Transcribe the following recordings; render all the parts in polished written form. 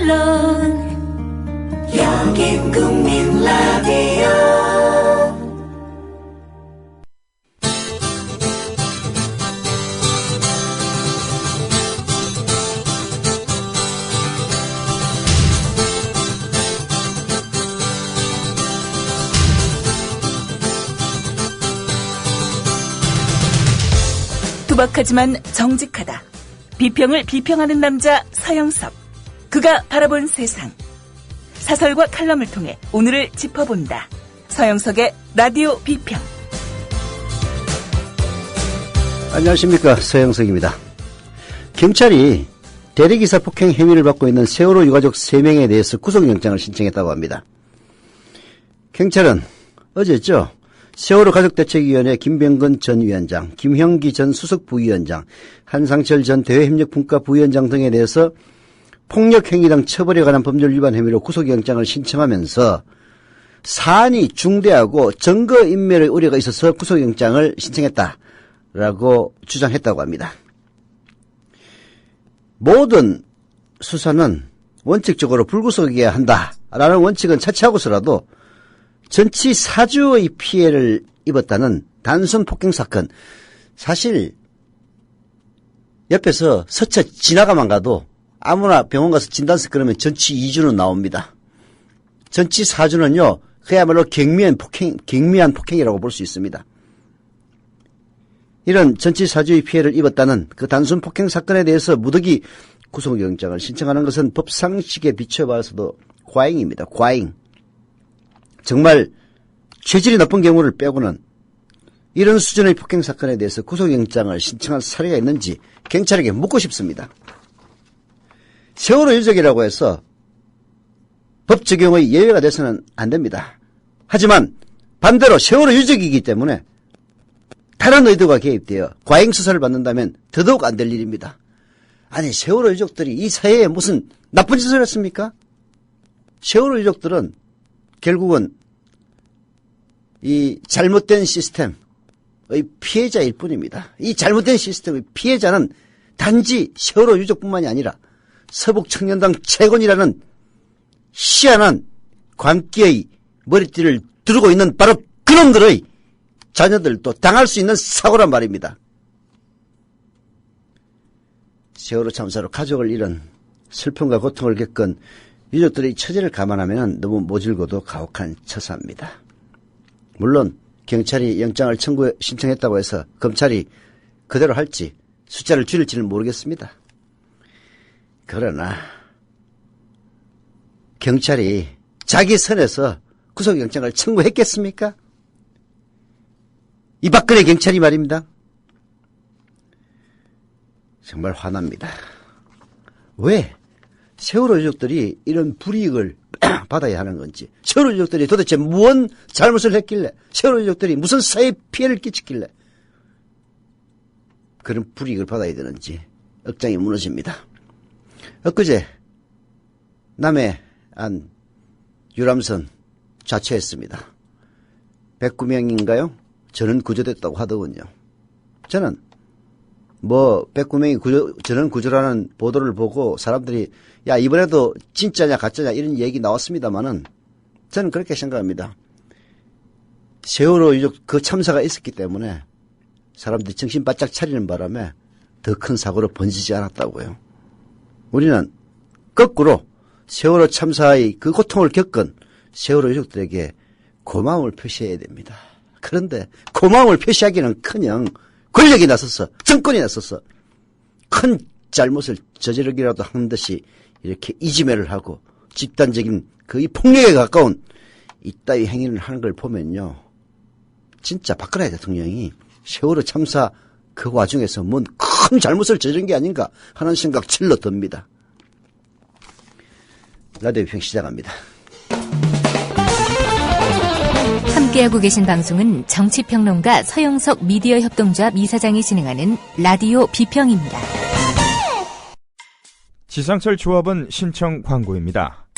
물론 여긴 국민 라디오. 투박하지만 정직하다. 비평을 비평하는 남자 서영석. 그가 바라본 세상. 사설과 칼럼을 통해 오늘을 짚어본다. 서영석의 라디오 비평. 안녕하십니까, 서영석입니다. 경찰이 대리기사 폭행 혐의를 받고 있는 세월호 유가족 3명에 대해서 구속영장을 신청했다고 합니다. 경찰은 어제죠, 세월호 가족대책위원회 김병건 전 위원장, 김형기 전 수석 부위원장, 한상철 전 대외협력분과 부위원장 등에 대해서 폭력행위 등 처벌에 관한 법률 위반 혐의로 구속영장을 신청하면서 사안이 중대하고 증거인멸의 우려가 있어서 구속영장을 신청했다라고 주장했다고 합니다. 모든 수사는 원칙적으로 불구속이어야 한다라는 원칙은 차치하고서라도 전치 4주의 피해를 입었다는 단순 폭행 사건, 사실 옆에서 스쳐 지나가만 가도 아무나 병원 가서 진단서 끊으면 전치 2주는 나옵니다. 전치 4주는요, 그야말로 경미한 폭행이라고 볼 수 있습니다. 이런 전치 4주의 피해를 입었다는 그 단순 폭행 사건에 대해서 무더기 구속영장을 신청하는 것은 법상식에 비춰봐서도 과잉입니다. 과잉. 정말 체질이 나쁜 경우를 빼고는 이런 수준의 폭행 사건에 대해서 구속영장을 신청한 사례가 있는지 경찰에게 묻고 싶습니다. 세월호 유족이라고 해서 법 적용의 예외가 돼서는 안 됩니다. 하지만 반대로 세월호 유족이기 때문에 다른 의도가 개입되어 과잉 수사를 받는다면 더더욱 안 될 일입니다. 아니, 세월호 유족들이 이 사회에 무슨 나쁜 짓을 했습니까? 세월호 유족들은 결국은 이 잘못된 시스템의 피해자일 뿐입니다. 이 잘못된 시스템의 피해자는 단지 세월호 유족뿐만이 아니라 서북청년당 채권이라는 희한한 관계의 머리띠를 두르고 있는 바로 그놈들의 자녀들도 당할 수 있는 사고란 말입니다. 세월호 참사로 가족을 잃은 슬픔과 고통을 겪은 유족들의 처지를 감안하면 너무 모질고도 가혹한 처사입니다. 물론 경찰이 영장을 신청했다고 해서 검찰이 그대로 할지 숫자를 줄일지는 모르겠습니다. 그러나 경찰이 자기 선에서 구속영장을 청구했겠습니까? 이 박근혜 경찰이 말입니다. 정말 화납니다. 왜 세월호 유족들이 이런 불이익을 받아야 하는 건지, 세월호 유족들이 도대체 무슨 잘못을 했길래, 세월호 유족들이 무슨 사회 피해를 끼쳤길래 그런 불이익을 받아야 되는지 억장이 무너집니다. 엊그제 남해안 유람선 자체했습니다. 109명인가요? 저는 구조됐다고 하더군요. 저는 109명이 전원 구조라는 보도를 보고 사람들이 야, 이번에도 진짜냐 가짜냐 이런 얘기 나왔습니다만은 저는 그렇게 생각합니다. 세월호 유족 그 참사가 있었기 때문에 사람들이 정신 바짝 차리는 바람에 더 큰 사고로 번지지 않았다고요. 우리는 거꾸로 세월호 참사의 그 고통을 겪은 세월호 유족들에게 고마움을 표시해야 됩니다. 그런데 고마움을 표시하기는커녕 권력이 나서서, 정권이 나서서 큰 잘못을 저지르기라도 하는 듯이 이렇게 이지매를 하고 집단적인 거의 폭력에 가까운 이따위 행위를 하는 걸 보면요, 진짜 박근혜 대통령이 세월호 참사 그 와중에서 뭔 큰 잘못을 저지른 게 아닌가 하는 생각 질러 듭니다. 라디오 비평 시작합니다. 함께하고 계신 방송은 정치평론가 서영석 미디어 협동조합 이사장이 진행하는 라디오 비평입니다. 지상철 조합원 신청 광고입니다.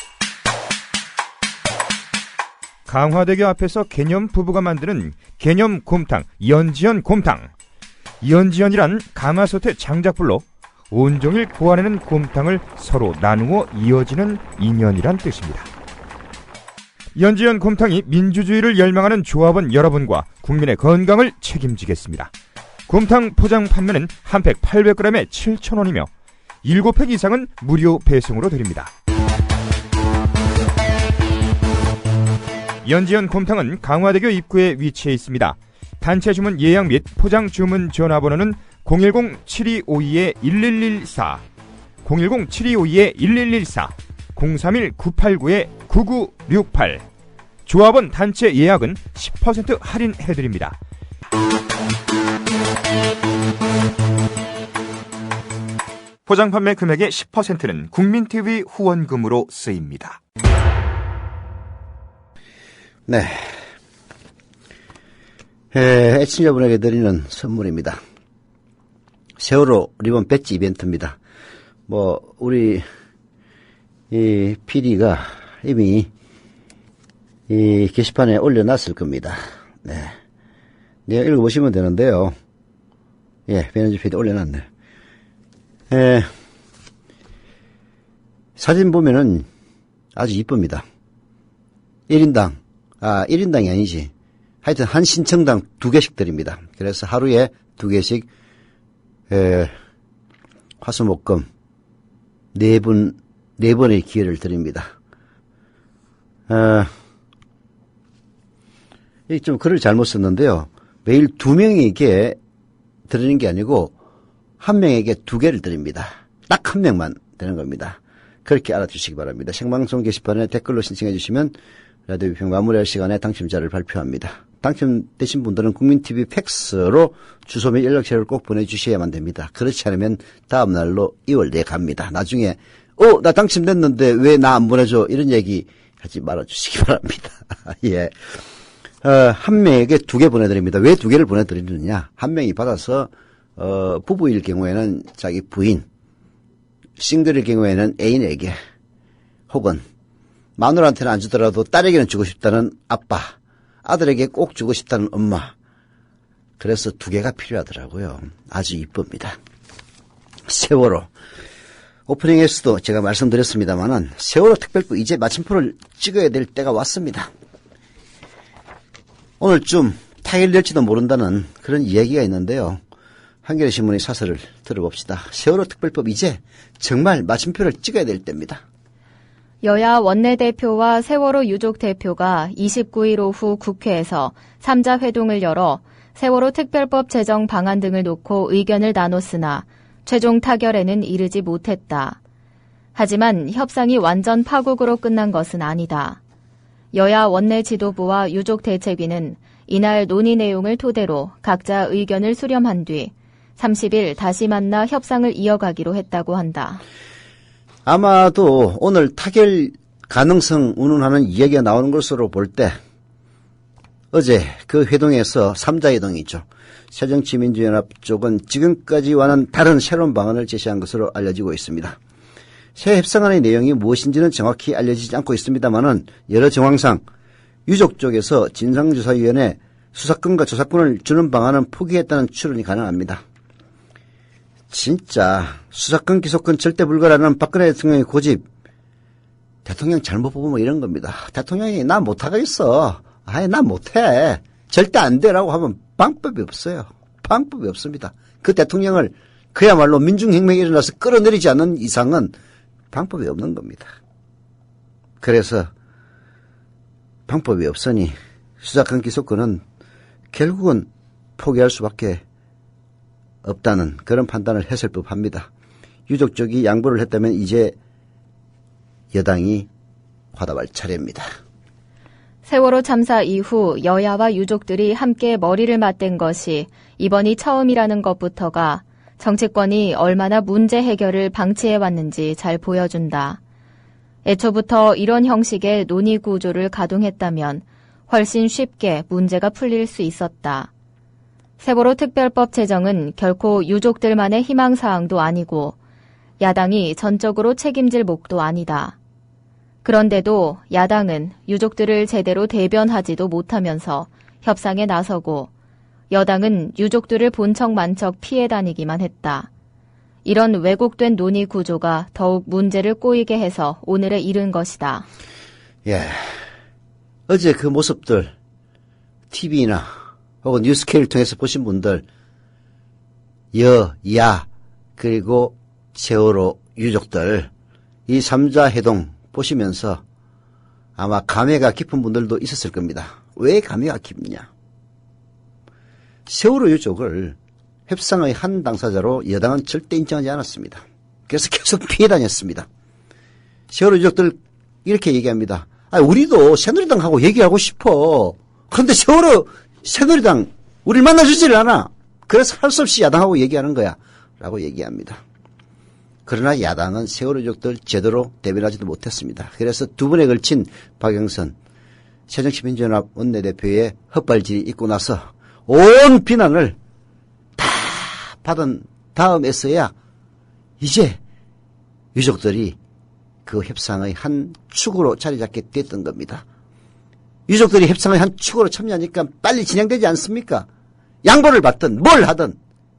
강화대교 앞에서 개념 부부가 만드는 개념 곰탕, 연지연 곰탕. 연지연이란 가마솥의 장작불로 온종일 구워내는 곰탕을 서로 나누어 이어지는 인연이란 뜻입니다. 연지연 곰탕이 민주주의를 열망하는 조합원 여러분과 국민의 건강을 책임지겠습니다. 곰탕 포장 판매는 한 팩 800g에 7,000원이며 7팩 이상은 무료 배송으로 드립니다. 연지연 곰탕은 강화대교 입구에 위치해 있습니다. 단체 주문 예약 및 포장 주문 전화번호는 010-7252-1114, 010-7252-1114, 031-989-9968. 조합원 단체 예약은 10% 할인해드립니다. 포장 판매 금액의 10%는 국민TV 후원금으로 쓰입니다. 네. 애청자분에게 드리는 선물입니다. 세월호 리본 배지 이벤트입니다. 우리, PD가 이미 이 게시판에 올려놨을 겁니다. 네. 내가 읽어보시면 되는데요. 배현지 PD 올려놨네. 사진 보면은 아주 이쁩니다. 1인당이 아니지. 하여튼 한 신청당 2개씩 드립니다. 그래서 하루에 2개씩, 화수목금 4번의 기회를 드립니다. 이 좀 글을 잘못 썼는데요. 매일 2명에게 드리는 게 아니고 1명에게 2개를 드립니다. 딱 1명만 되는 겁니다. 그렇게 알아주시기 바랍니다. 생방송 게시판에 댓글로 신청해 주시면 라디오 비평 마무리할 시간에 당첨자를 발표합니다. 당첨되신 분들은 국민TV 팩스로 주소 및 연락처를 꼭 보내주셔야만 됩니다. 그렇지 않으면 다음 날로 2월 내에 갑니다. 나중에 나 당첨됐는데 왜 나 안 보내줘? 이런 얘기 하지 말아주시기 바랍니다. 예. 1명에게 2개 보내드립니다. 왜 2개를 보내드리느냐? 1명이 받아서 부부일 경우에는 자기 부인, 싱글일 경우에는 애인에게, 혹은 마누라한테는 안 주더라도 딸에게는 주고 싶다는 아빠, 아들에게 꼭 주고 싶다는 엄마. 그래서 2개가 필요하더라고요. 아주 이쁩니다. 세월호. 오프닝에서도 제가 말씀드렸습니다만은 세월호 특별법 이제 마침표를 찍어야 될 때가 왔습니다. 오늘쯤 타결될지도 모른다는 그런 이야기가 있는데요. 한겨레신문의 사설을 들어봅시다. 세월호 특별법 이제 정말 마침표를 찍어야 될 때입니다. 여야 원내대표와 세월호 유족 대표가 29일 오후 국회에서 3자 회동을 열어 세월호 특별법 제정 방안 등을 놓고 의견을 나눴으나 최종 타결에는 이르지 못했다. 하지만 협상이 완전 파국으로 끝난 것은 아니다. 여야 원내 지도부와 유족 대책위는 이날 논의 내용을 토대로 각자 의견을 수렴한 뒤 30일 다시 만나 협상을 이어가기로 했다고 한다. 아마도 오늘 타결 가능성 운운하는 이야기가 나오는 것으로 볼 때 어제 그 회동에서 3자 회동이 있죠. 새정치민주연합 쪽은 지금까지와는 다른 새로운 방안을 제시한 것으로 알려지고 있습니다. 새 협상안의 내용이 무엇인지는 정확히 알려지지 않고 있습니다만은 여러 정황상 유족 쪽에서 진상조사위원회 수사권과 조사권을 주는 방안은 포기했다는 추론이 가능합니다. 진짜 수사권 기소권 절대 불가라는 박근혜 대통령의 고집, 대통령 잘못 뽑으면 이런 겁니다. 대통령이 나 못하겠어. 나 못해. 절대 안 돼라고 하면 방법이 없어요. 방법이 없습니다. 그 대통령을 그야말로 민중혁명이 일어나서 끌어내리지 않는 이상은 방법이 없는 겁니다. 그래서 방법이 없으니 수사권 기소권은 결국은 포기할 수밖에 없다는 그런 판단을 했을 법합니다. 유족 쪽이 양보를 했다면 이제 여당이 화답할 차례입니다. 세월호 참사 이후 여야와 유족들이 함께 머리를 맞댄 것이 이번이 처음이라는 것부터가 정치권이 얼마나 문제 해결을 방치해왔는지 잘 보여준다. 애초부터 이런 형식의 논의 구조를 가동했다면 훨씬 쉽게 문제가 풀릴 수 있었다. 세월호 특별법 제정은 결코 유족들만의 희망사항도 아니고 야당이 전적으로 책임질 몫도 아니다. 그런데도 야당은 유족들을 제대로 대변하지도 못하면서 협상에 나서고 여당은 유족들을 본척만척 피해 다니기만 했다. 이런 왜곡된 논의 구조가 더욱 문제를 꼬이게 해서 오늘에 이른 것이다. 예. 어제 그 모습들 TV나 혹은 뉴스케이를 통해서 보신 분들 야 그리고 세월호 유족들 이 3자 회동 보시면서 아마 감회가 깊은 분들도 있었을 겁니다. 왜 감회가 깊냐? 세월호 유족을 협상의 한 당사자로 여당은 절대 인정하지 않았습니다. 그래서 계속 피해 다녔습니다. 세월호 유족들 이렇게 얘기합니다. 우리도 새누리당하고 얘기하고 싶어. 그런데 세월호 새누리당 우리를 만나주지를 않아. 그래서 할 수 없이 야당하고 얘기하는 거야 라고 얘기합니다. 그러나 야당은 세월호 유족들 제대로 대변하지도 못했습니다. 그래서 두 번에 걸친 박영선 새정치민주연합 원내대표의 헛발질이 있고 나서 온 비난을 다 받은 다음에서야 이제 유족들이 그 협상의 한 축으로 자리 잡게 됐던 겁니다. 유족들이 협상의 한 축으로 참여하니까 빨리 진행되지 않습니까? 양보를 받든 뭘 하든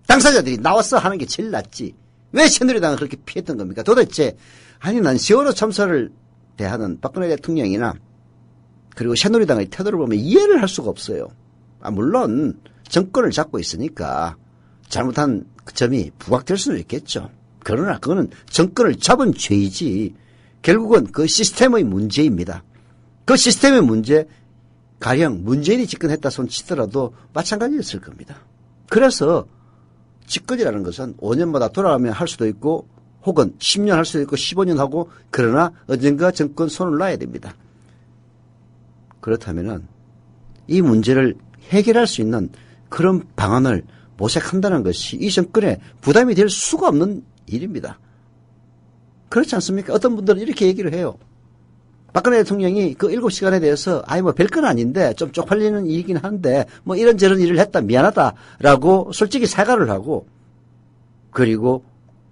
당사자들이 나와서 하는 게 제일 낫지. 왜 새누리당은 그렇게 피했던 겁니까? 도대체 난 세월호 참사를 대하는 박근혜 대통령이나 그리고 새누리당의 태도를 보면 이해를 할 수가 없어요. 물론 정권을 잡고 있으니까 잘못한 그 점이 부각될 수는 있겠죠. 그러나 그거는 정권을 잡은 죄이지 결국은 그 시스템의 문제입니다. 그 시스템의 문제 가령 문재인이 집권했다 손치더라도 마찬가지였을 겁니다. 그래서 집권이라는 것은 5년마다 돌아가면 할 수도 있고 혹은 10년 할 수도 있고 15년 하고 그러나 언젠가 정권 손을 놔야 됩니다. 그렇다면 이 문제를 해결할 수 있는 그런 방안을 모색한다는 것이 이 정권에 부담이 될 수가 없는 일입니다. 그렇지 않습니까? 어떤 분들은 이렇게 얘기를 해요. 박근혜 대통령이 그 7시간에 대해서 별건 아닌데 좀 쪽팔리는 일이긴 한데 이런저런 일을 했다 미안하다라고 솔직히 사과를 하고 그리고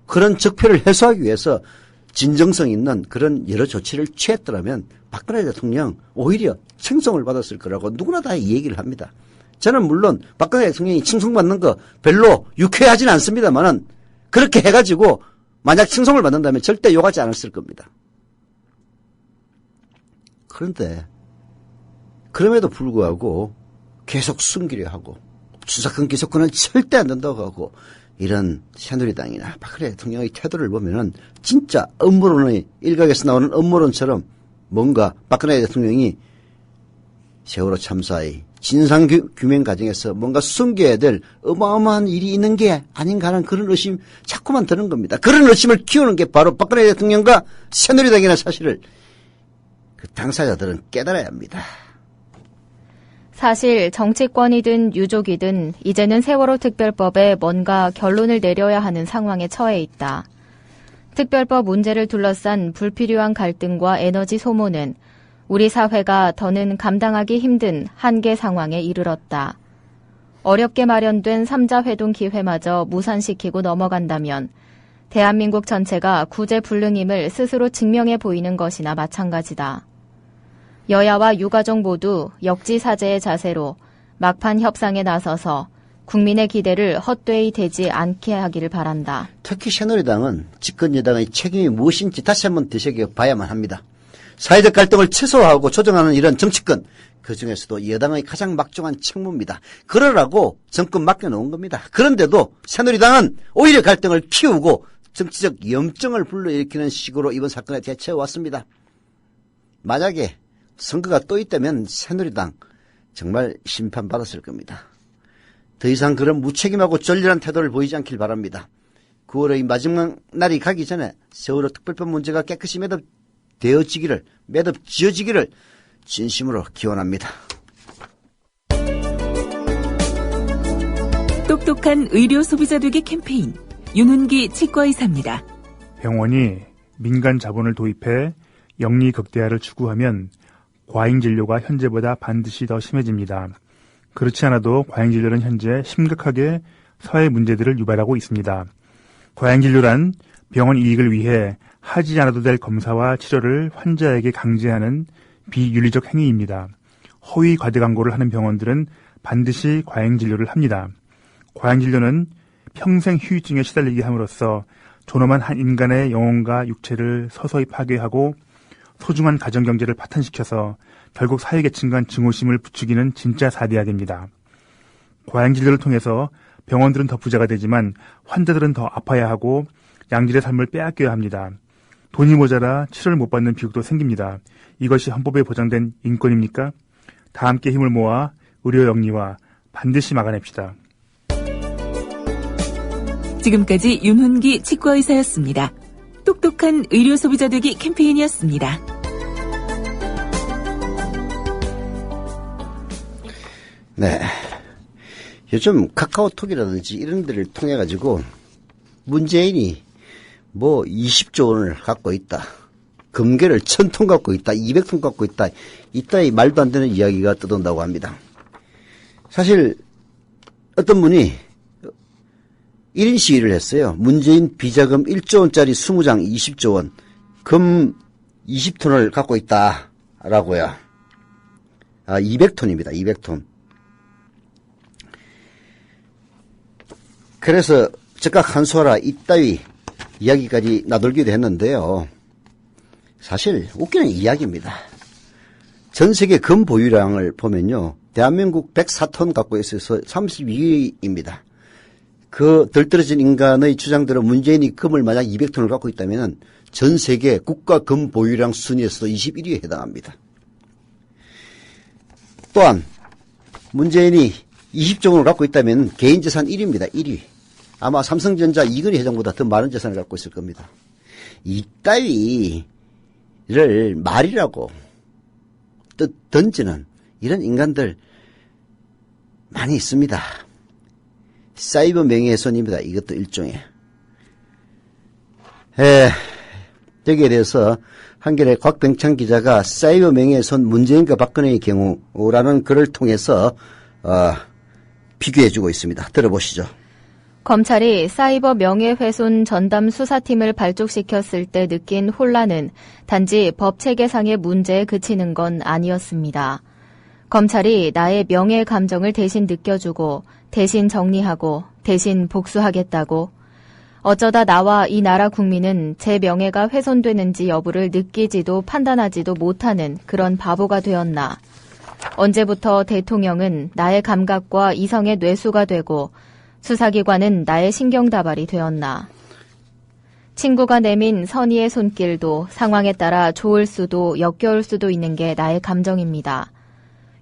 그런 적폐를 해소하기 위해서 진정성 있는 그런 여러 조치를 취했더라면 박근혜 대통령 오히려 칭송을 받았을 거라고 누구나 다 이 얘기를 합니다. 저는 물론 박근혜 대통령이 칭송받는 거 별로 유쾌하진 않습니다만은 그렇게 해가지고 만약 칭송을 받는다면 절대 욕하지 않았을 겁니다. 그런데 그럼에도 불구하고 계속 숨기려 하고 수사권 기소권은 절대 안 된다고 하고 이런 새누리당이나 박근혜 대통령의 태도를 보면은 진짜 음모론의 일각에서 나오는 음모론처럼 뭔가 박근혜 대통령이 세월호 참사의 진상규명 과정에서 뭔가 숨겨야 될 어마어마한 일이 있는 게 아닌가 하는 그런 의심 자꾸만 드는 겁니다. 그런 의심을 키우는 게 바로 박근혜 대통령과 새누리당이라는 사실을 그 당사자들은 깨달아야 합니다. 사실 정치권이든 유족이든 이제는 세월호 특별법에 뭔가 결론을 내려야 하는 상황에 처해 있다. 특별법 문제를 둘러싼 불필요한 갈등과 에너지 소모는 우리 사회가 더는 감당하기 힘든 한계 상황에 이르렀다. 어렵게 마련된 3자 회동 기회마저 무산시키고 넘어간다면 대한민국 전체가 구제불능임을 스스로 증명해 보이는 것이나 마찬가지다. 여야와 유가족 모두 역지사지의 자세로 막판 협상에 나서서 국민의 기대를 헛되이 되지 않게 하기를 바란다. 특히 새누리당은 집권 여당의 책임이 무엇인지 다시 한번 되새겨봐야만 합니다. 사회적 갈등을 최소화하고 조정하는 이런 정치권, 그중에서도 여당의 가장 막중한 책무입니다. 그러라고 정권 맡겨놓은 겁니다. 그런데도 새누리당은 오히려 갈등을 키우고 정치적 염증을 불러일으키는 식으로 이번 사건에 대처해왔습니다. 만약에 선거가 또 있다면 새누리당 정말 심판받았을 겁니다. 더 이상 그런 무책임하고 졸렬한 태도를 보이지 않길 바랍니다. 9월의 마지막 날이 가기 전에 세월호 특별법 문제가 깨끗이 매듭 지어지기를 진심으로 기원합니다. 똑똑한 의료 소비자 되기 캠페인 윤훈기 치과의사입니다. 병원이 민간 자본을 도입해 영리 극대화를 추구하면 과잉 진료가 현재보다 반드시 더 심해집니다. 그렇지 않아도 과잉 진료는 현재 심각하게 사회 문제들을 유발하고 있습니다. 과잉 진료란 병원 이익을 위해 하지 않아도 될 검사와 치료를 환자에게 강제하는 비윤리적 행위입니다. 허위 과대 광고를 하는 병원들은 반드시 과잉 진료를 합니다. 과잉 진료는 평생 후유증에 시달리게 함으로써 존엄한 한 인간의 영혼과 육체를 서서히 파괴하고 소중한 가정경제를 파탄시켜서 결국 사회계층 간 증오심을 부추기는 진짜 사대악입니다. 과잉진료를 통해서 병원들은 더 부자가 되지만 환자들은 더 아파야 하고 양질의 삶을 빼앗겨야 합니다. 돈이 모자라 치료를 못 받는 비극도 생깁니다. 이것이 헌법에 보장된 인권입니까? 다 함께 힘을 모아 의료 영리화 반드시 막아냅시다. 지금까지 윤훈기 치과의사였습니다. 똑똑한 의료 소비자 되기 캠페인이었습니다. 네. 요즘 카카오톡이라든지 이런 데를 통해 가지고 문재인이 뭐 20조 원을 갖고 있다. 금괴를 1000톤 갖고 있다. 200톤 갖고 있다. 이따위 말도 안 되는 이야기가 떠돈다고 합니다. 사실 어떤 분이 1인 시위를 했어요. 문재인 비자금 1조 원짜리 20장 20조 원, 금 20톤을 갖고 있다라고요. 200톤입니다. 200톤. 그래서 즉각 한수하라 이따위 이야기까지 나돌기도 했는데요. 사실 웃기는 이야기입니다. 전 세계 금 보유량을 보면요. 대한민국 104톤 갖고 있어서 32위입니다. 그 덜 떨어진 인간의 주장대로 문재인이 금을 만약 200톤을 갖고 있다면 전 세계 국가 금 보유량 순위에서도 21위에 해당합니다. 또한 문재인이 20조 원을 갖고 있다면 개인 재산 1위입니다. 1위. 아마 삼성전자 이건희 회장보다 더 많은 재산을 갖고 있을 겁니다. 이따위를 말이라고 던지는 이런 인간들 많이 있습니다. 사이버 명예훼손입니다. 이것도 일종의. 여기에 대해서 한겨레 곽병창 기자가 사이버 명예훼손 문재인과 박근혜의 경우라는 글을 통해서 비교해주고 있습니다. 들어보시죠. 검찰이 사이버 명예훼손 전담 수사팀을 발족시켰을 때 느낀 혼란은 단지 법 체계상의 문제에 그치는 건 아니었습니다. 검찰이 나의 명예 감정을 대신 느껴주고 대신 정리하고 대신 복수하겠다고 어쩌다 나와 이 나라 국민은 제 명예가 훼손되는지 여부를 느끼지도 판단하지도 못하는 그런 바보가 되었나. 언제부터 대통령은 나의 감각과 이성의 뇌수가 되고 수사기관은 나의 신경다발이 되었나. 친구가 내민 선의의 손길도 상황에 따라 좋을 수도 역겨울 수도 있는 게 나의 감정입니다.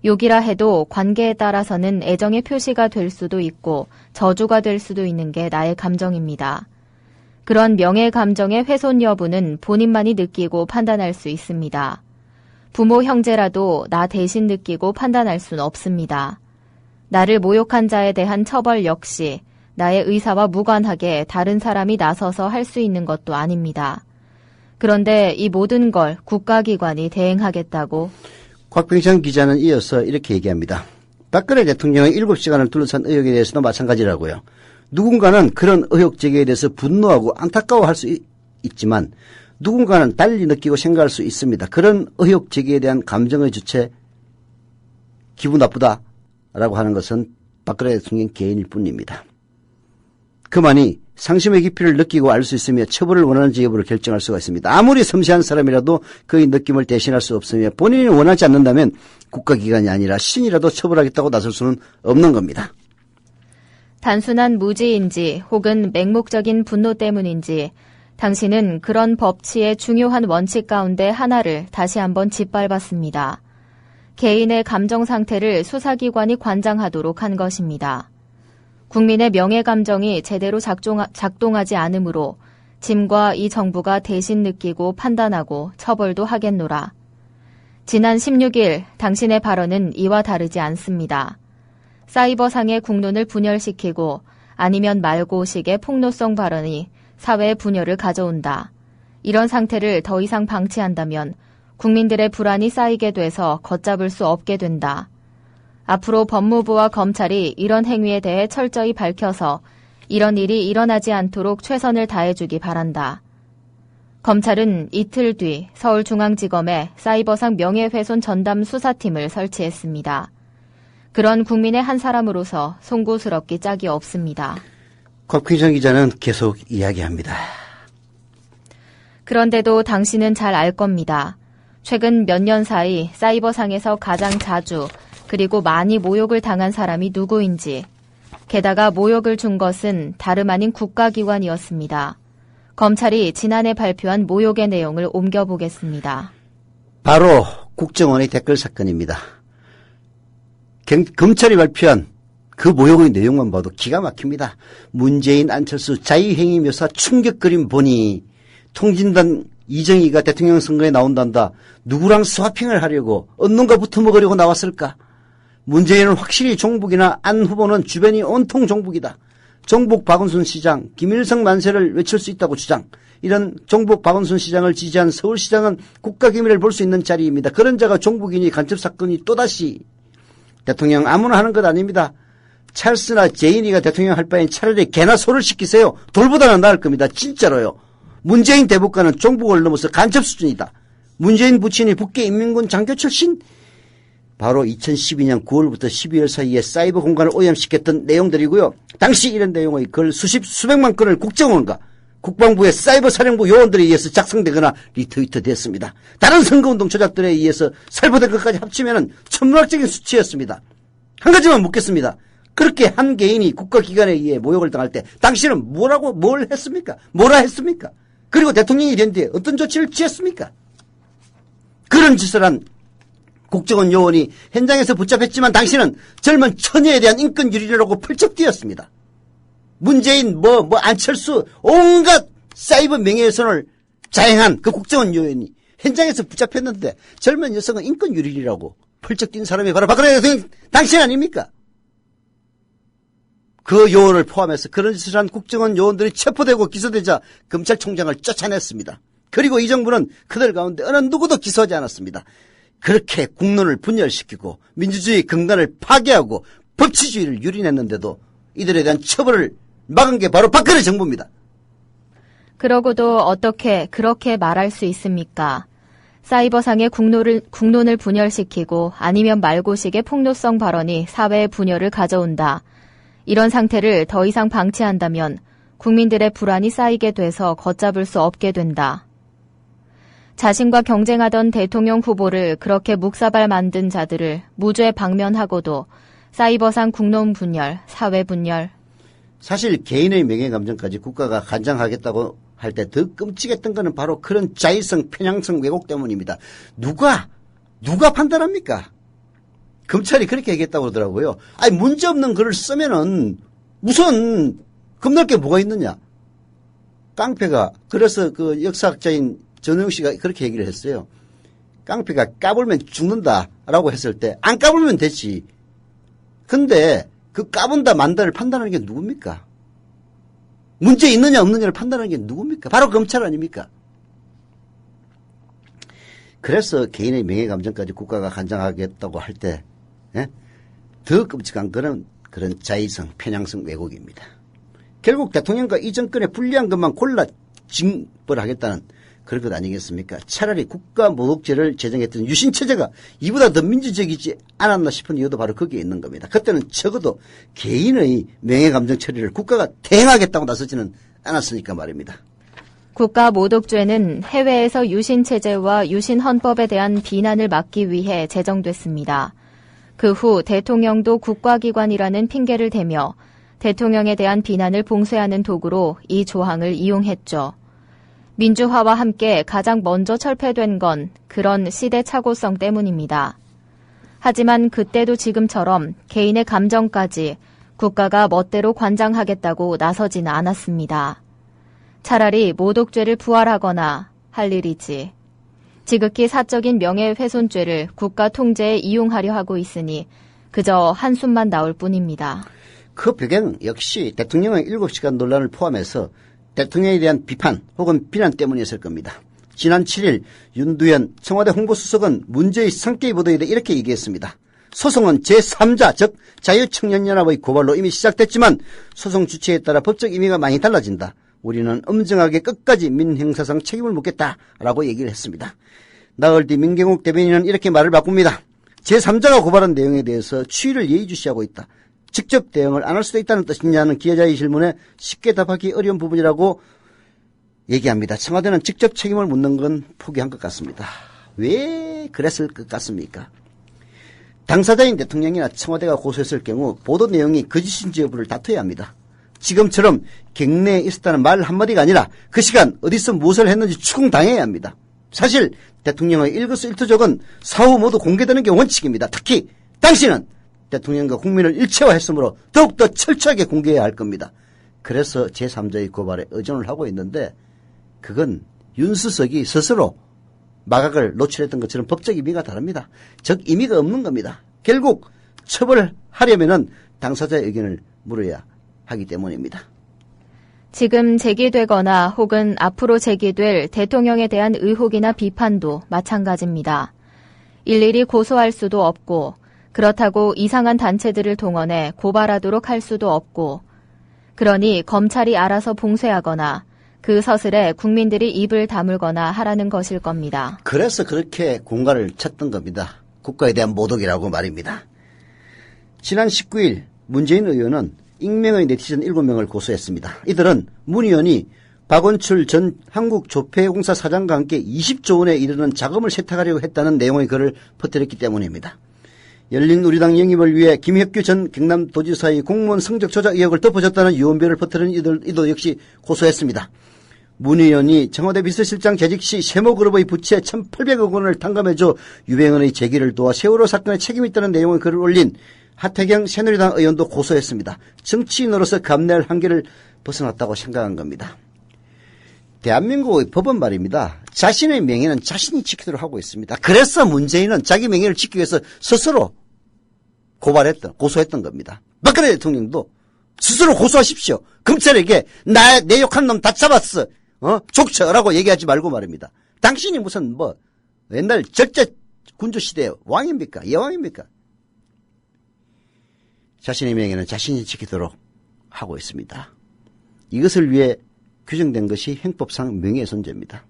욕이라 해도 관계에 따라서는 애정의 표시가 될 수도 있고 저주가 될 수도 있는 게 나의 감정입니다. 그런 명예 감정의 훼손 여부는 본인만이 느끼고 판단할 수 있습니다. 부모 형제라도 나 대신 느끼고 판단할 수는 없습니다. 나를 모욕한 자에 대한 처벌 역시 나의 의사와 무관하게 다른 사람이 나서서 할 수 있는 것도 아닙니다. 그런데 이 모든 걸 국가기관이 대행하겠다고? 곽병창 기자는 이어서 이렇게 얘기합니다. 박근혜 대통령의 7시간을 둘러싼 의혹에 대해서도 마찬가지라고요. 누군가는 그런 의혹 제기에 대해서 분노하고 안타까워할 수 있지만 누군가는 달리 느끼고 생각할 수 있습니다. 그런 의혹 제기에 대한 감정의 주체 기분 나쁘다라고 하는 것은 박근혜 대통령 개인일 뿐입니다. 그만이 상심의 깊이를 느끼고 알 수 있으며 처벌을 원하는지 여부를 결정할 수가 있습니다. 아무리 섬세한 사람이라도 그의 느낌을 대신할 수 없으며 본인이 원하지 않는다면 국가기관이 아니라 신이라도 처벌하겠다고 나설 수는 없는 겁니다. 단순한 무지인지 혹은 맹목적인 분노 때문인지 당신은 그런 법치의 중요한 원칙 가운데 하나를 다시 한번 짓밟았습니다. 개인의 감정 상태를 수사기관이 관장하도록 한 것입니다. 국민의 명예 감정이 제대로 작동하지 않으므로 짐과 이 정부가 대신 느끼고 판단하고 처벌도 하겠노라. 지난 16일 당신의 발언은 이와 다르지 않습니다. 사이버상의 국론을 분열시키고 아니면 말고식의 폭로성 발언이 사회의 분열을 가져온다. 이런 상태를 더 이상 방치한다면 국민들의 불안이 쌓이게 돼서 걷잡을 수 없게 된다. 앞으로 법무부와 검찰이 이런 행위에 대해 철저히 밝혀서 이런 일이 일어나지 않도록 최선을 다해주기 바란다. 검찰은 이틀 뒤 서울중앙지검에 사이버상 명예훼손 전담 수사팀을 설치했습니다. 그런 국민의 한 사람으로서 송구스럽기 짝이 없습니다. 곽병창 기자는 계속 이야기합니다. 그런데도 당신은 잘 알 겁니다. 최근 몇 년 사이 사이버상에서 가장 자주 그리고 많이 모욕을 당한 사람이 누구인지. 게다가 모욕을 준 것은 다름 아닌 국가기관이었습니다. 검찰이 지난해 발표한 모욕의 내용을 옮겨보겠습니다. 바로 국정원의 댓글 사건입니다. 검찰이 발표한 그 모욕의 내용만 봐도 기가 막힙니다. 문재인, 안철수 자유행위 묘사 충격거림 보니 통진단 이정희가 대통령 선거에 나온단다. 누구랑 스와핑을 하려고 언론과 붙어먹으려고 나왔을까? 문재인은 확실히 종북이나 안 후보는 주변이 온통 종북이다. 종북 박원순 시장, 김일성 만세를 외칠 수 있다고 주장. 이런 종북 박원순 시장을 지지한 서울시장은 국가기밀을 볼 수 있는 자리입니다. 그런 자가 종북이니 간첩사건이 또다시. 대통령 아무나 하는 것 아닙니다. 찰스나 제인이가 대통령 할 바엔 차라리 개나 소를 시키세요. 돌보다는 나을 겁니다. 진짜로요. 문재인 대북과는 종북을 넘어서 간첩 수준이다. 문재인 부친이 북계 인민군 장교 출신? 바로 2012년 9월부터 12월 사이에 사이버 공간을 오염시켰던 내용들이고요. 당시 이런 내용의 글 수백만 건을 국정원과 국방부의 사이버 사령부 요원들에 의해서 작성되거나 리트위트 됐습니다. 다른 선거운동 조작들에 의해서 살포된 것까지 합치면 천문학적인 수치였습니다. 한 가지만 묻겠습니다. 그렇게 한 개인이 국가기관에 의해 모욕을 당할 때 당신은 뭘 했습니까? 뭐라 했습니까? 그리고 대통령이 된 뒤에 어떤 조치를 취했습니까? 그런 짓을 한 국정원 요원이 현장에서 붙잡혔지만 당신은 젊은 처녀에 대한 인권 유린이라고 펄쩍 뛰었습니다. 문재인, 안철수, 온갖 사이버 명예훼손을 자행한 그 국정원 요원이 현장에서 붙잡혔는데 젊은 여성은 인권 유린이라고 펄쩍 뛴 사람이 바로 박근혜 대통령 당신 아닙니까? 그 요원을 포함해서 그런 짓을 한 국정원 요원들이 체포되고 기소되자 검찰총장을 쫓아냈습니다. 그리고 이 정부는 그들 가운데 어느 누구도 기소하지 않았습니다. 그렇게 국론을 분열시키고 민주주의 근간을 파괴하고 법치주의를 유린했는데도 이들에 대한 처벌을 막은 게 바로 박근혜 정부입니다. 그러고도 어떻게 그렇게 말할 수 있습니까? 사이버상의 국론을 분열시키고 아니면 말고식의 폭로성 발언이 사회의 분열을 가져온다. 이런 상태를 더 이상 방치한다면 국민들의 불안이 쌓이게 돼서 걷잡을 수 없게 된다. 자신과 경쟁하던 대통령 후보를 그렇게 묵사발 만든 자들을 무죄 방면하고도 사이버상 국론 분열, 사회 분열. 사실 개인의 명예 감정까지 국가가 간장하겠다고 할 때 더 끔찍했던 것은 바로 그런 자의성, 편향성 왜곡 때문입니다. 누가 판단합니까? 검찰이 그렇게 얘기했다고 그러더라고요. 아니, 문제없는 글을 쓰면은 우선 겁날 게 뭐가 있느냐. 깡패가, 그래서 그 역사학자인 전우영 씨가 그렇게 얘기를 했어요. 깡패가 까불면 죽는다라고 했을 때 안 까불면 되지. 근데 그 까분다 만다를 판단하는 게 누굽니까? 문제 있느냐 없느냐를 판단하는 게 누굽니까? 바로 검찰 아닙니까? 그래서 개인의 명예 감정까지 국가가 간장하겠다고 할 때 더 끔찍한 거는 그런 자의성, 편향성 왜곡입니다. 결국 대통령과 이 정권의 불리한 것만 골라 징벌하겠다는 그런 것 아니겠습니까? 차라리 국가모독죄를 제정했던 유신체제가 이보다 더 민주적이지 않았나 싶은 이유도 바로 거기에 있는 겁니다. 그때는 적어도 개인의 명예감정 처리를 국가가 대행하겠다고 나서지는 않았으니까 말입니다. 국가모독죄는 해외에서 유신체제와 유신헌법에 대한 비난을 막기 위해 제정됐습니다. 그 후 대통령도 국가기관이라는 핑계를 대며 대통령에 대한 비난을 봉쇄하는 도구로 이 조항을 이용했죠. 민주화와 함께 가장 먼저 철폐된 건 그런 시대착오성 때문입니다. 하지만 그때도 지금처럼 개인의 감정까지 국가가 멋대로 관장하겠다고 나서지는 않았습니다. 차라리 모독죄를 부활하거나 할 일이지. 지극히 사적인 명예훼손죄를 국가 통제에 이용하려 하고 있으니 그저 한숨만 나올 뿐입니다. 그 배경 역시 대통령의 7시간 논란을 포함해서 대통령에 대한 비판 혹은 비난 때문이었을 겁니다. 지난 7일 윤두현 청와대 홍보수석은 문제의 성격의 보도에 대해 이렇게 얘기했습니다. 소송은 제3자 즉 자유청년연합의 고발로 이미 시작됐지만 소송 주체에 따라 법적 의미가 많이 달라진다. 우리는 엄정하게 끝까지 민형사상 책임을 묻겠다라고 얘기를 했습니다. 나흘 뒤 민경욱 대변인은 이렇게 말을 바꿉니다. 제3자가 고발한 내용에 대해서 추이를 예의주시하고 있다. 직접 대응을 안 할 수도 있다는 뜻이냐는 기자의 질문에 쉽게 답하기 어려운 부분이라고 얘기합니다. 청와대는 직접 책임을 묻는 건 포기한 것 같습니다. 왜 그랬을 것 같습니까? 당사자인 대통령이나 청와대가 고소했을 경우 보도 내용이 거짓인지 여부를 다투어야 합니다. 지금처럼 갱내에 있었다는 말 한마디가 아니라 그 시간 어디서 무엇을 했는지 추궁당해야 합니다. 사실 대통령의 일거수일투족은 사후 모두 공개되는 게 원칙입니다. 특히 당시는 대통령과 국민을 일체화했으므로 더욱더 철저하게 공개해야 할 겁니다. 그래서 제3자의 고발에 의존을 하고 있는데 그건 윤수석이 스스로 마각을 노출했던 것처럼 법적 의미가 다릅니다. 즉 의미가 없는 겁니다. 결국 처벌하려면은 당사자의 의견을 물어야 하기 때문입니다. 지금 제기되거나 혹은 앞으로 제기될 대통령에 대한 의혹이나 비판도 마찬가지입니다. 일일이 고소할 수도 없고 그렇다고 이상한 단체들을 동원해 고발하도록 할 수도 없고 그러니 검찰이 알아서 봉쇄하거나 그 서슬에 국민들이 입을 다물거나 하라는 것일 겁니다. 그래서 그렇게 공갈을 쳤던 겁니다. 국가에 대한 모독이라고 말입니다. 지난 19일 문재인 의원은 익명의 네티즌 7명을 고소했습니다. 이들은 문 의원이 박원출 전 한국조폐공사 사장과 함께 20조 원에 이르는 자금을 세탁하려고 했다는 내용의 글을 퍼뜨렸기 때문입니다. 열린우리당 영입을 위해 김혁규 전 경남도지사의 공무원 성적 조작 의혹을 덮어줬다는 유언비어를 퍼뜨린 이도 역시 고소했습니다. 문 의원이 청와대 비서실장 재직 시 세모그룹의 부채 1,800억 원을 탕감해줘 유병헌의 재기를 도와 세월호 사건에 책임이 있다는 내용의 글을 올린 하태경 새누리당 의원도 고소했습니다. 정치인으로서 감내할 한계를 벗어났다고 생각한 겁니다. 대한민국의 법은 말입니다. 자신의 명예는 자신이 지키도록 하고 있습니다. 그래서 문재인은 자기 명예를 지키기 위해서 스스로 고소했던 겁니다. 박근혜 대통령도 스스로 고소하십시오. 검찰에게 내 욕한 놈 다 잡았어. 족쳐라고 얘기하지 말고 말입니다. 당신이 무슨 옛날 절제 군주 시대의 왕입니까? 여왕입니까? 자신의 명예는 자신이 지키도록 하고 있습니다. 이것을 위해 규정된 것이 형법상 명예훼손죄입니다.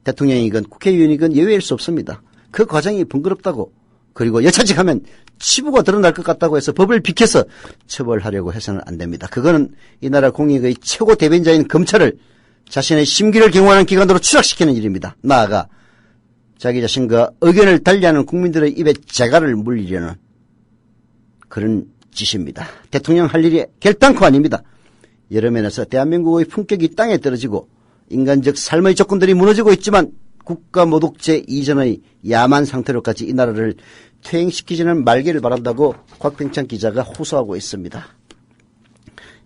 대통령이건 국회의원이건 예외일 수 없습니다. 그 과정이 번거롭다고 그리고 여차직하면 치부가 드러날 것 같다고 해서 법을 비켜서 처벌하려고 해서는 안 됩니다. 그거는 이 나라 공익의 최고 대변자인 검찰을 자신의 심기를 경호하는 기관으로 추락시키는 일입니다. 나아가 자기 자신과 의견을 달리하는 국민들의 입에 재갈을 물리려는 그런 짓입니다. 대통령 할 일이 결단코 아닙니다. 여러 면에서 대한민국의 품격이 땅에 떨어지고 인간적 삶의 조건들이 무너지고 있지만 국가 모독죄 이전의 야만 상태로까지 이 나라를 퇴행시키지는 말기를 바란다고 곽병찬 기자가 호소하고 있습니다.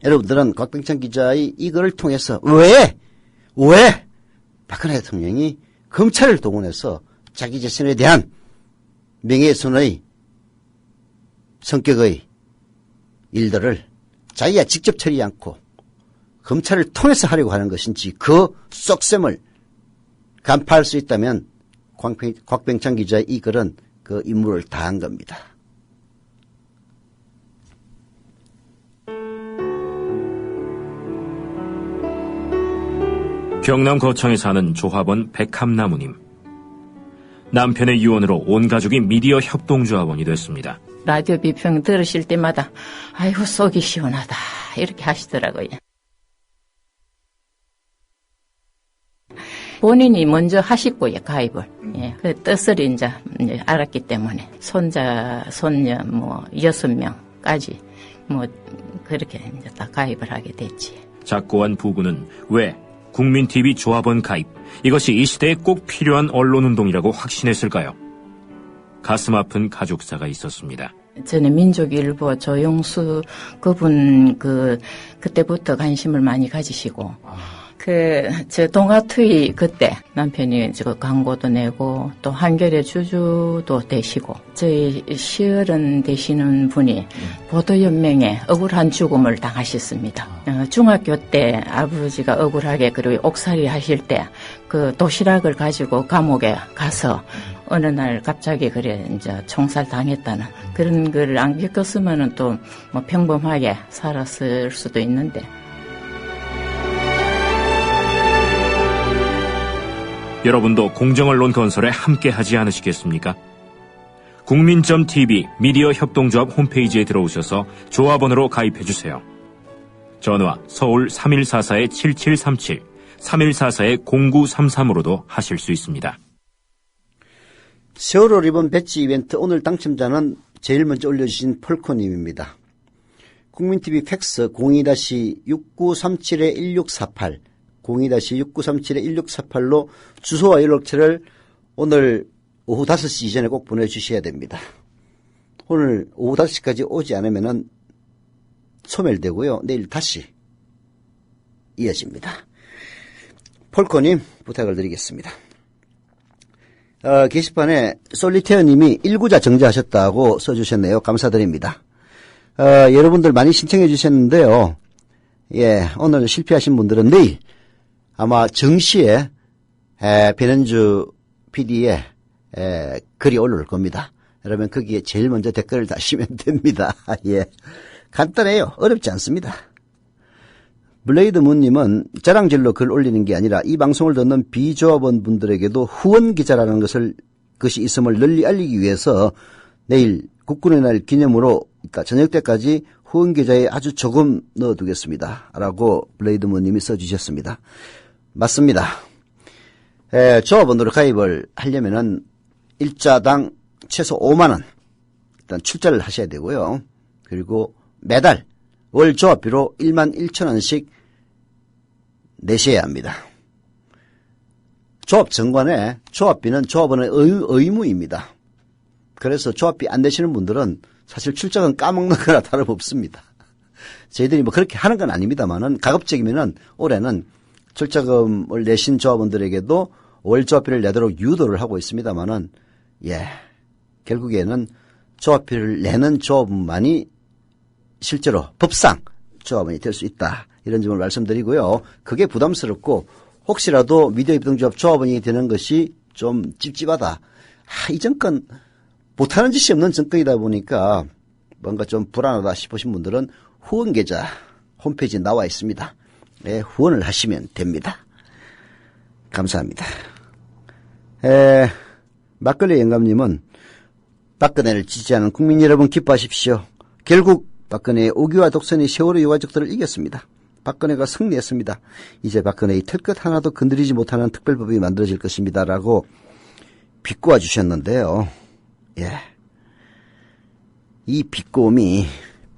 여러분들은 곽병찬 기자의 이 글을 통해서 왜 박근혜 대통령이 검찰을 동원해서 자기 자신에 대한 명예훼손의 성격의 일들을 자기가 직접 처리하지 않고 검찰을 통해서 하려고 하는 것인지 그 쏙셈을 간파할 수 있다면 곽병찬 기자의 이 글은 그 임무를 다한 겁니다. 경남 거창에 사는 조합원 백함나무님. 남편의 유언으로 온 가족이 미디어 협동조합원이 됐습니다. 라디오 비평 들으실 때마다 아이고 속이 시원하다 이렇게 하시더라고요. 본인이 먼저 하시고요, 가입을. 예, 그 뜻을 이제 알았기 때문에 손자, 손녀 6명까지 그렇게 이제 다 가입을 하게 됐지. 작고한 부부는 왜 국민TV 조합원 가입, 이것이 이 시대에 꼭 필요한 언론운동이라고 확신했을까요? 가슴 아픈 가족사가 있었습니다. 저는 민족일보 조용수 그분 그때부터 관심을 많이 가지시고 저 동아투이 그때 남편이 저 광고도 내고 또 한겨레 주주도 되시고 저희 시어른 되시는 분이 보도연맹에 억울한 죽음을 당하셨습니다. 중학교 때 아버지가 억울하게 그리고 옥살이 하실 때 그 도시락을 가지고 감옥에 가서 어느 날 갑자기 이제 총살 당했다는 그런 걸 안 겪었으면은 또 평범하게 살았을 수도 있는데. 여러분도 공정언론 건설에 함께하지 않으시겠습니까? 국민.tv 미디어 협동조합 홈페이지에 들어오셔서 조합원으로 가입해주세요. 전화 서울 3144-7737, 3144-0933으로도 하실 수 있습니다. 세월호 리본 배지 이벤트 오늘 당첨자는 제일 먼저 올려주신 폴코님입니다. 국민TV 팩스 02-6937-1648 02-6937-1648로 주소와 연락처를 오늘 오후 5시 이전에 꼭 보내주셔야 됩니다. 오늘 오후 5시까지 오지 않으면 소멸되고요. 내일 다시 이어집니다. 폴코님 부탁을 드리겠습니다. 게시판에 솔리테어님이 1구자 정지하셨다고 써주셨네요. 감사드립니다. 여러분들 많이 신청해 주셨는데요. 예, 오늘 실패하신 분들은 내일 아마 정시에 변현주 PD의 글이 올라올 겁니다. 여러분 거기에 제일 먼저 댓글을 다시면 됩니다. 예, 간단해요. 어렵지 않습니다. 블레이드문님은 자랑질로 글 올리는 게 아니라 이 방송을 듣는 비조합원 분들에게도 후원 기자라는 것이 있음을 널리 알리기 위해서 내일 국군의 날 기념으로 이따 저녁 때까지 후원 계좌에 아주 조금 넣어두겠습니다. 라고 블레이드문님이 써주셨습니다. 맞습니다. 조합원으로 가입을 하려면은 일자당 최소 5만원 일단 출자를 하셔야 되고요. 그리고 매달 월 조합비로 11,000원씩 내셔야 합니다. 조합 정관에 조합비는 조합원의 의무입니다. 그래서 조합비 안 내시는 분들은 사실 출자금 까먹는 거나 다름없습니다. 저희들이 뭐 그렇게 하는 건 아닙니다만은 가급적이면은 올해는 출자금을 내신 조합원들에게도 월 조합비를 내도록 유도를 하고 있습니다만은 예, 결국에는 조합비를 내는 조합원만이 실제로 법상 조합원이 될 수 있다. 이런 점을 말씀드리고요. 그게 부담스럽고 혹시라도 미디어 협동조합 조합원이 되는 것이 좀 찝찝하다. 이 정권 못하는 짓이 없는 정권이다 보니까 뭔가 좀 불안하다 싶으신 분들은 후원 계좌 홈페이지에 나와 있습니다. 네, 후원을 하시면 됩니다. 감사합니다. 막걸리 영감님은 박근혜를 지지하는 국민 여러분 기뻐하십시오. 결국 박근혜의 오기와 독선이 세월호 유가족들을 이겼습니다. 박근혜가 승리했습니다. 이제 박근혜의 털끝 하나도 건드리지 못하는 특별법이 만들어질 것입니다. 라고 비꼬아 주셨는데요. 예. 이 비꼬음이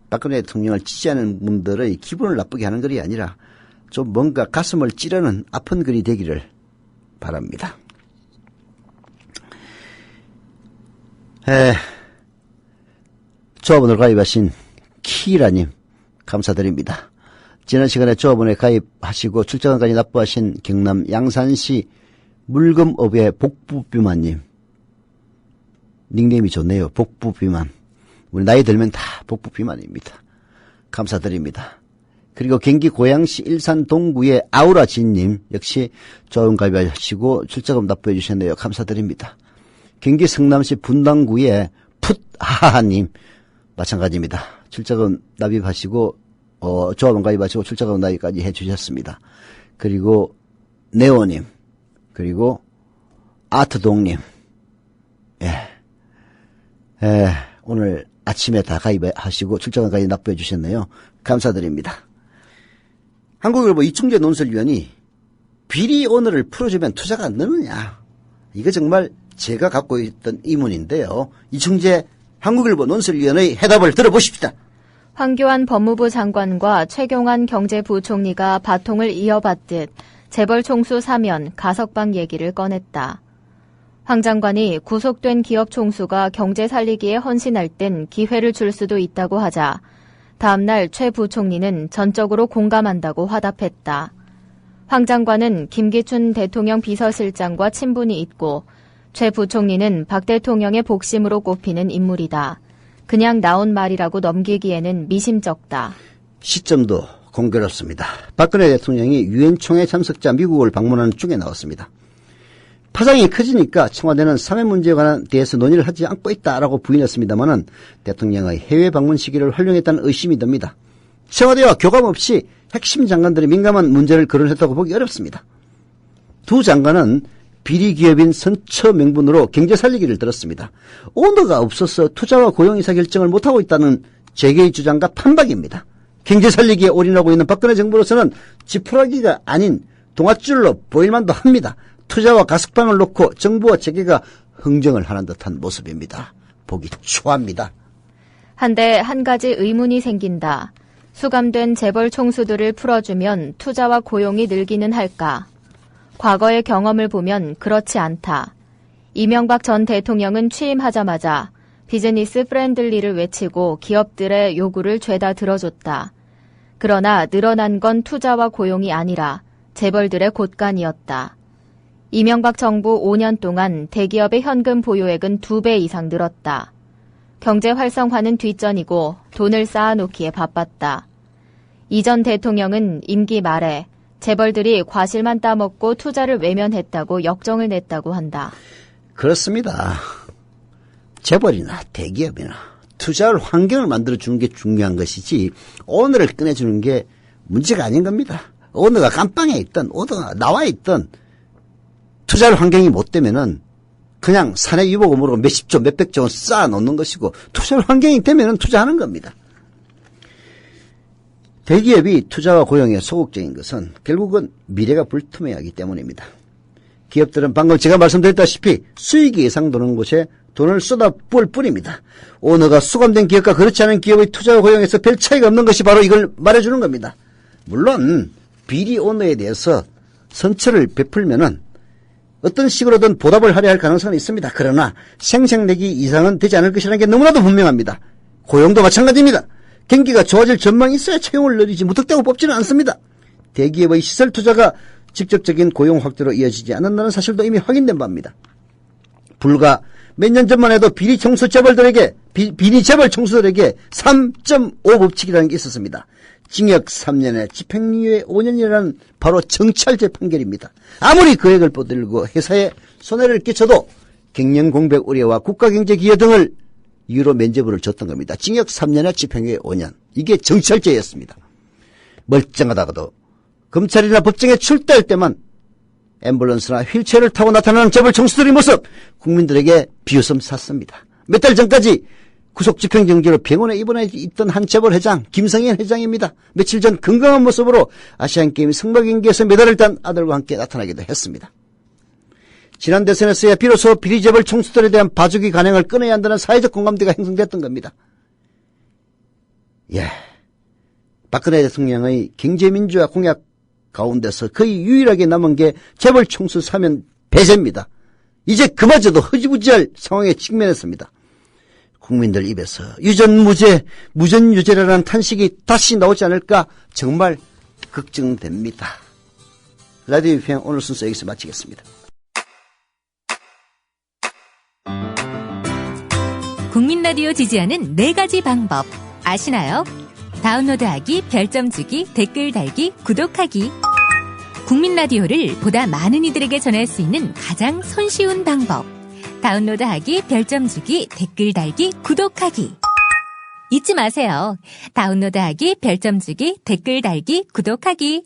박근혜 대통령을 지지하는 분들의 기분을 나쁘게 하는 글이 아니라 좀 뭔가 가슴을 찌르는 아픈 글이 되기를 바랍니다. 조합원으로 가입하신 키라님 감사드립니다. 지난 시간에 조합원에 가입하시고 출자금까지 납부하신 경남 양산시 물금업의 복부비만님 닉네임이 좋네요. 복부비만. 우리 나이 들면 다 복부비만입니다. 감사드립니다. 그리고 경기 고양시 일산 동구의 아우라진님 역시 조합원 가입하시고 출자금 납부해 주셨네요. 감사드립니다. 경기 성남시 분당구의 풋하하님 마찬가지입니다. 출자금 납입하시고 조합원 가입하시고 출자금 납입까지 해주셨습니다. 그리고 네오님 그리고 아트동님 오늘 아침에 다 가입하시고 출자금까지 납부해 주셨네요. 감사드립니다. 한국일보 이충재 논설위원이 비리 오너를 풀어주면 투자가 느느냐. 이거 정말 제가 갖고 있던 의문인데요. 이충재 한국일보 논설위원의 해답을 들어보십시다. 황교안 법무부 장관과 최경환 경제부총리가 바통을 이어받듯 재벌 총수 사면 가석방 얘기를 꺼냈다. 황 장관이 구속된 기업 총수가 경제 살리기에 헌신할 땐 기회를 줄 수도 있다고 하자 다음날 최 부총리는 전적으로 공감한다고 화답했다. 황 장관은 김기춘 대통령 비서실장과 친분이 있고 최 부총리는 박 대통령의 복심으로 꼽히는 인물이다. 그냥 나온 말이라고 넘기기에는 미심쩍다. 시점도 공교롭습니다. 박근혜 대통령이 유엔 총회 참석자 미국을 방문하는 중에 나왔습니다. 파장이 커지니까 청와대는 사면 문제에 관한 대해서 논의를 하지 않고 있다라고 부인했습니다마는 대통령의 해외 방문 시기를 활용했다는 의심이 듭니다. 청와대와 교감 없이 핵심 장관들의 민감한 문제를 거론했다고 보기 어렵습니다. 두 장관은 비리 기업인 선처 명분으로 경제 살리기를 들었습니다. 오너가 없어서 투자와 고용 의사결정을 못하고 있다는 재계의 주장과 판박입니다. 경제 살리기에 올인하고 있는 박근혜 정부로서는 지푸라기가 아닌 동아줄로 보일만도 합니다. 투자와 가석방을 놓고 정부와 재계가 흥정을 하는 듯한 모습입니다. 보기 초합니다. 한데 한 가지 의문이 생긴다. 수감된 재벌 총수들을 풀어주면 투자와 고용이 늘기는 할까? 과거의 경험을 보면 그렇지 않다. 이명박 전 대통령은 취임하자마자 비즈니스 프렌들리를 외치고 기업들의 요구를 죄다 들어줬다. 그러나 늘어난 건 투자와 고용이 아니라 재벌들의 곳간이었다. 이명박 정부 5년 동안 대기업의 현금 보유액은 2배 이상 늘었다. 경제 활성화는 뒷전이고 돈을 쌓아놓기에 바빴다. 이 전 대통령은 임기 말에 재벌들이 과실만 따먹고 투자를 외면했다고 역정을 냈다고 한다. 그렇습니다. 재벌이나 대기업이나 투자할 환경을 만들어주는 게 중요한 것이지 오너를 꺼내주는 게 문제가 아닌 겁니다. 오너가 감방에 있든 오너가 나와 있든 투자할 환경이 못 되면은 그냥 사내 유보금으로 몇십조 몇백조 원 쌓아놓는 것이고 투자할 환경이 되면은 투자하는 겁니다. 대기업이 투자와 고용에 소극적인 것은 결국은 미래가 불투명하기 때문입니다. 기업들은 방금 제가 말씀드렸다시피 수익이 예상되는 곳에 돈을 쏟아부을 뿐입니다. 오너가 수감된 기업과 그렇지 않은 기업의 투자와 고용에서 별 차이가 없는 것이 바로 이걸 말해주는 겁니다. 물론 비리 오너에 대해서 선처를 베풀면은 어떤 식으로든 보답을 하려 할 가능성은 있습니다. 그러나 생색내기 이상은 되지 않을 것이라는 게 너무나도 분명합니다. 고용도 마찬가지입니다. 경기가 좋아질 전망이 있어야 채용을 늘리지 무턱대고 뽑지는 않습니다. 대기업의 시설 투자가 직접적인 고용 확대로 이어지지 않는다는 사실도 이미 확인된 바입니다. 불과 몇 년 전만 해도 비리 재벌 총수들에게 3.5 법칙이라는 게 있었습니다. 징역 3년에 집행유예 5년이라는 바로 정찰제 판결입니다. 아무리 거액을 뻗들고 회사에 손해를 끼쳐도 경영 공백 우려와 국가경제 기여 등을 이유로 면죄부를 줬던 겁니다. 징역 3년에 집행유예 5년. 이게 정찰제였습니다. 멀쩡하다가도 검찰이나 법정에 출두할 때만 앰뷸런스나 휠체어를 타고 나타나는 재벌 총수들의 모습 국민들에게 비웃음 샀습니다. 몇 달 전까지 구속 집행정지로 병원에 입원해 있던 한 재벌 회장 김성현 회장입니다. 며칠 전 건강한 모습으로 아시안게임 성막 경기에서 메달을 딴 아들과 함께 나타나기도 했습니다. 지난 대선에서야 비로소 비리 재벌 총수들에 대한 봐주기 간행을 끊어야 한다는 사회적 공감대가 형성됐던 겁니다. 박근혜 대통령의 경제민주화 공약 가운데서 거의 유일하게 남은 게 재벌 총수 사면 배제입니다. 이제 그마저도 흐지부지할 상황에 직면했습니다. 국민들 입에서 유전무죄, 무전유죄라는 탄식이 다시 나오지 않을까 정말 걱정됩니다. 라디오 비평 오늘 순서 여기서 마치겠습니다. 국민 라디오 지지하는 4가지 방법 아시나요? 다운로드하기, 별점 주기, 댓글 달기, 구독하기. 국민 라디오를 보다 많은 이들에게 전할 수 있는 가장 손쉬운 방법. 다운로드하기, 별점 주기, 댓글 달기, 구독하기. 잊지 마세요. 다운로드하기, 별점 주기, 댓글 달기, 구독하기.